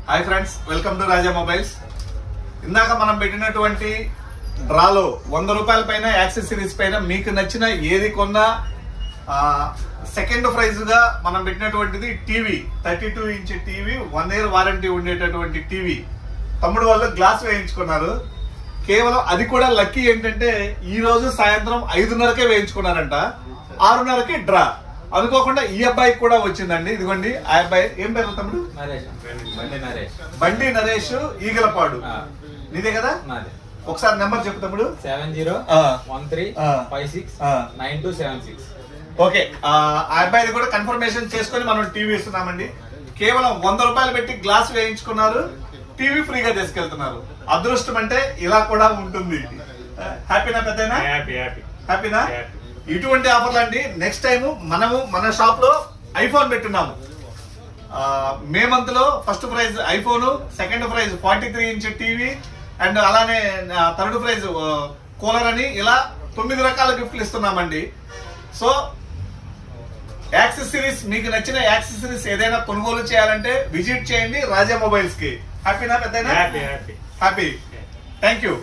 Hi friends, welcome to Raja mobiles. ఇందాక మనం పెట్టినటువంటి డ్రాలో 100 రూపాయల పైన యాక్సెసరీస్ పైన మీకు నచ్చిన ఏది కొన్నా సెకండ్ ప్రైజ్ గా మనం పెట్టినటువంటిది TV 32 inch TV, 1 year warranty ఉండేటటువంటి టీవీ. తమ్ముడు వాళ్ళు గ్లాస్ వేయించుకున్నారు. కేవలం అది కూడా లక్కీ ఏంటంటే ఈ రోజు సాయంత్రం 5:30కే వేయించుకున్నారంట. 6:30కి డ్రా. అనుకోకుండా ఈ అబ్బాయికి కూడా వచ్చిందండి. ఇదిగోండి ఆ అబ్బాయి. ఏం పేరు తమ్ముడు? బండి నరేష్, ఈగలపాడు. నీదే కదా? ఒకసారి నెంబర్ చెప్పు తమ్ముడు. 7013569276. ఓకే, ఆ అబ్బాయిది కూడా కన్ఫర్మేషన్ చేసుకొని మనం టీవీ ఇస్తున్నామండి. కేవలం 100 రూపాయలు పెట్టి గ్లాస్ వేయించుకున్నారు, టీవీ ఫ్రీగా తీసుకెళ్తున్నారు. అదృష్టం అంటే ఇలా కూడా ఉంటుంది. హ్యాపీనా పెద్దనా? హ్యాపీనా? ఇటువంటి ఆఫర్లు అండి. నెక్స్ట్ టైం మనము మన షాప్ లో ఐఫోన్ పెట్టున్నాము. మే మంత్ లో first prize iPhone, second prize 43 inch TV, and అలానే థర్డ్ ప్రైజ్ కూలర్ అని ఇలా 9 రకాల గిఫ్ట్లు ఇస్తున్నామండి. సో యాక్సెసరీస్, మీకు నచ్చిన యాక్సెసరీస్ ఏదైనా కొనుగోలు చేయాలంటే విజిట్ చేయండి రాజా మొబైల్స్ కి. హ్యాపీనా పెద్దనా? హ్యాపీ. Thank you.